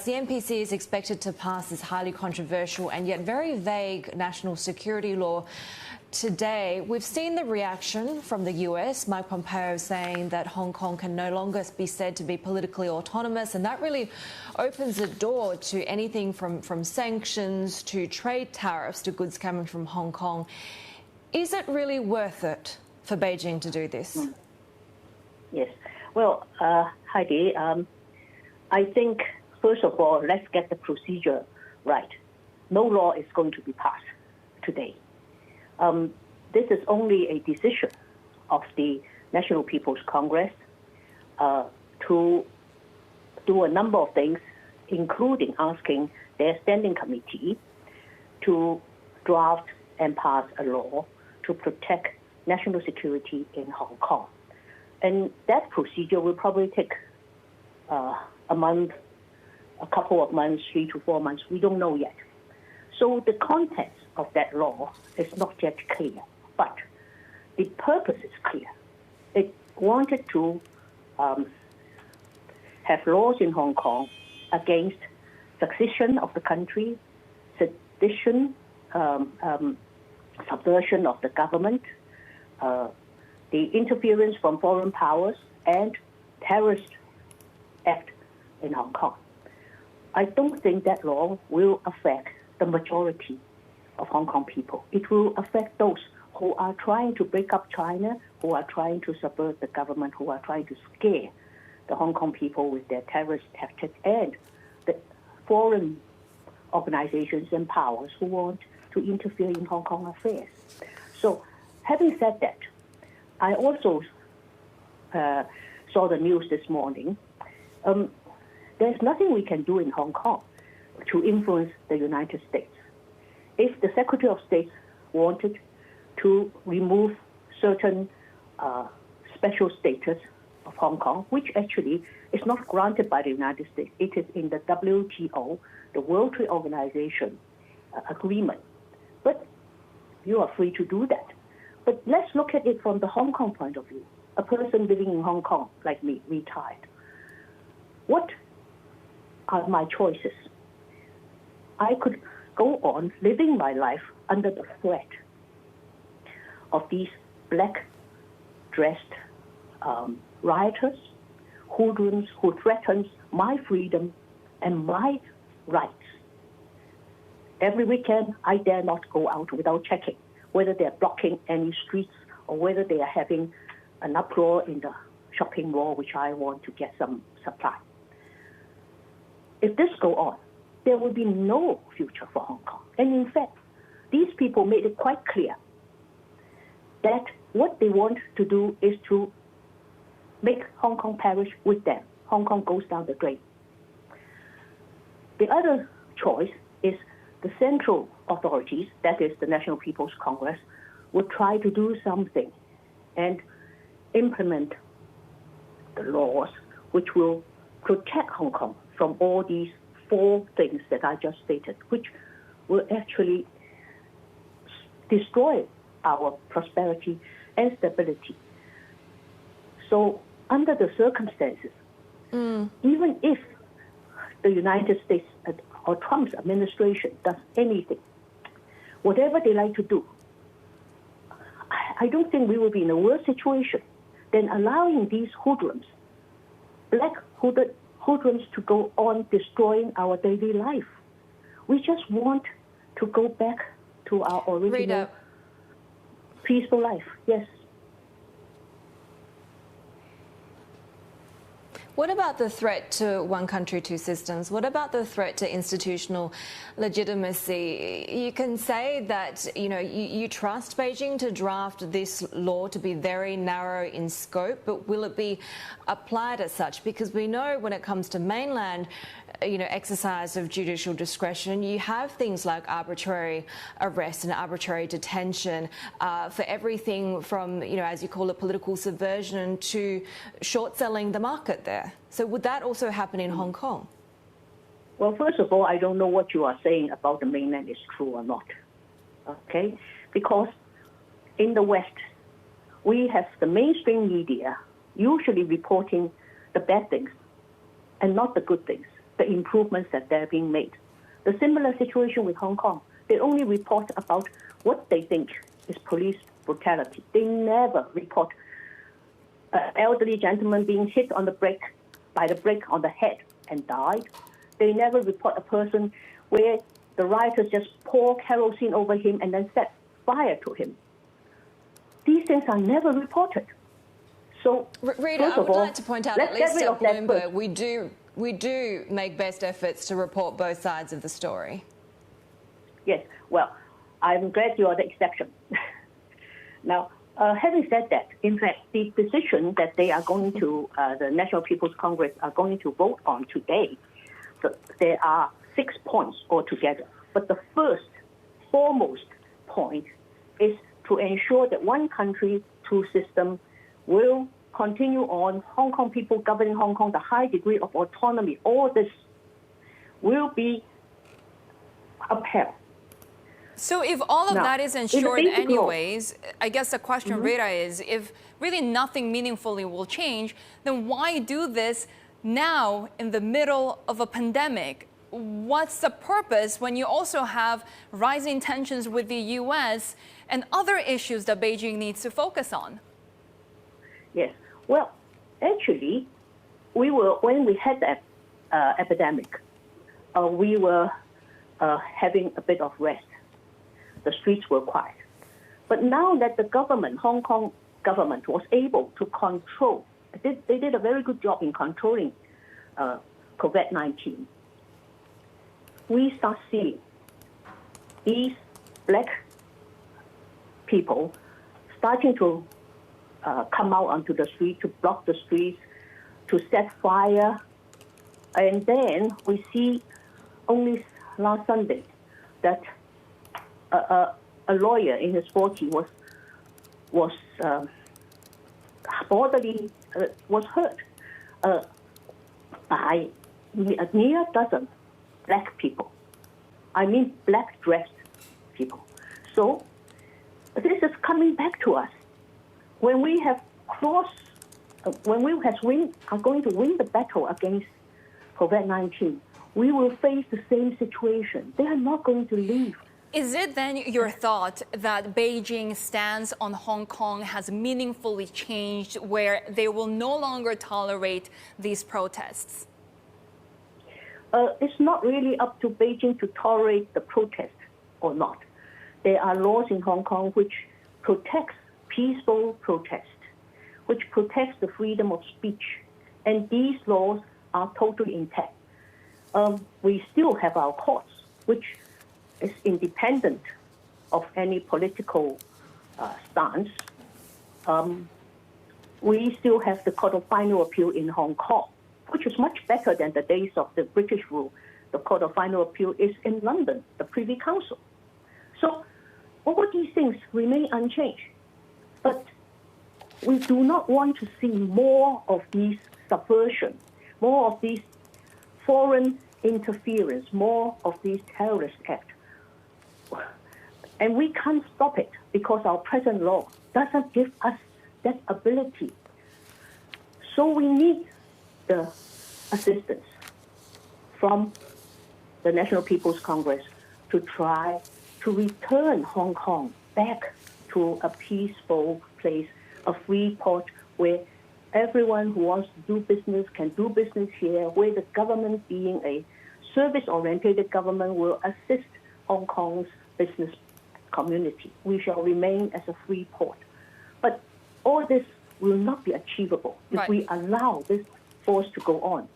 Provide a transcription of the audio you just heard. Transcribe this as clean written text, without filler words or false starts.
The NPC is expected to pass this highly controversial and yet very vague national security law today. We've seen the reaction from the US, Mike Pompeo saying that Hong Kong can no longer be said to be politically autonomous, and that really opens the door to anything from sanctions to trade tariffs to goods coming from Hong Kong. Is it really worth it for Beijing to do this? Yes. Well, Heidi, I think, first of all, let's get the procedure right. No law is going to be passed today. This is only a decision of the National People's Congress to do a number of things, including asking their standing committee to draft and pass a law to protect national security in Hong Kong. And that procedure will probably take a month, a couple of months, 3 to 4 months. We don't know yet. So the contents of that law is not yet clear, but the purpose is clear. It wanted to have laws in Hong Kong against succession of the country, sedition, subversion of the government, the interference from foreign powers, and terrorist act in Hong Kong. I don't think that law will affect the majority of Hong Kong people. It will affect those who are trying to break up China, who are trying to subvert the government, who are trying to scare the Hong Kong people with their terrorist tactics, and the foreign organizations and powers who want to interfere in Hong Kong affairs. So, having said that, I also saw the news this morning. There's nothing we can do in Hong Kong to influence the United States. If the Secretary of State wanted to remove certain special status of Hong Kong, which actually is not granted by the United States, it is in the WTO, the World Trade Organization agreement. But you are free to do that. But let's look at it from the Hong Kong point of view. A person living in Hong Kong, like me, retired. What are my choices? I could go on living my life under the threat of these black-dressed rioters, hoodlums who threatens my freedom and my rights. Every weekend, I dare not go out without checking whether they're blocking any streets or whether they are having an uproar in the shopping mall, which I want to get some supply. If this go on, there will be no future for Hong Kong. And in fact, these people made it quite clear that what they want to do is to make Hong Kong perish with them. Hong Kong goes down the drain. The other choice is the central authorities, that is the National People's Congress, would try to do something and implement the laws which will protect Hong Kong from all these 4 things that I just stated, which will actually destroy our prosperity and stability. So under the circumstances, even if the United States or Trump's administration does anything, whatever they like to do, I don't think we will be in a worse situation than allowing these hoodlums, black-hooded hoodlums, to go on destroying our daily life. We just want to go back to our original Rita, peaceful life. Yes. What about the threat to one country, two systems? What about the threat to institutional legitimacy? You can say that, you trust Beijing to draft this law to be very narrow in scope, but will it be applied as such? Because we know when it comes to mainland, exercise of judicial discretion, you have things like arbitrary arrest and arbitrary detention for everything from, as you call it, political subversion to short selling the market there. So would that also happen in Hong Kong? Well, first of all, I don't know what you are saying about the mainland is true or not, okay? Because in the West, we have the mainstream media usually reporting the bad things and not the good things. the improvements that they're being made. The similar situation with Hong Kong. They only report about what they think is police brutality. They never report an elderly gentleman being hit on the brake, by the brake on the head and died. They never report a person where the rioters just pour kerosene over him and then set fire to him. These things are never reported. So, Rita, I would like to point out, at least at Bloomberg, we do make best efforts to report both sides of the story. Yes, well, I'm glad you are the exception. Now, having said that, in fact, the decision that they are going to, the National People's Congress are going to vote on today, so there are 6 points altogether. But the first, foremost point is to ensure that one country, two systems will continue on. Hong Kong people governing Hong Kong, the high degree of autonomy, all this will be upheld. So if all of that is ensured anyways, I guess the question, Rita, is if really nothing meaningfully will change, then why do this now in the middle of a pandemic? What's the purpose when you also have rising tensions with the U.S. and other issues that Beijing needs to focus on? Yes. Well, actually, when we had that epidemic, we were having a bit of rest. The streets were quiet. But now that the government, Hong Kong government, was able to control, they did a very good job in controlling COVID-19, we start seeing these black people starting to come out onto the street, to block the streets, to set fire. And then we see only last Sunday that a lawyer in his 40s was hurt by a near dozen black people. I mean black dressed people. So this is coming back to us. When we have are going to win the battle against COVID-19, we will face the same situation. They are not going to leave. Is it then your thought that Beijing's stance on Hong Kong has meaningfully changed where they will no longer tolerate these protests? It's not really up to Beijing to tolerate the protest or not. There are laws in Hong Kong which protects peaceful protest, which protects the freedom of speech. And these laws are totally intact. We still have our courts, which is independent of any political stance. We still have the Court of Final Appeal in Hong Kong, which is much better than the days of the British rule. The Court of Final Appeal is in London, the Privy Council. So all these things remain unchanged. But we do not want to see more of these subversion, more of these foreign interference, more of these terrorist acts. And we can't stop it because our present law doesn't give us that ability. So we need the assistance from the National People's Congress to try to return Hong Kong back to a peaceful place, a free port where everyone who wants to do business can do business here, where the government, being a service-oriented government, will assist Hong Kong's business community. We shall remain as a free port. But all this will not be achievable if we allow this force to go on.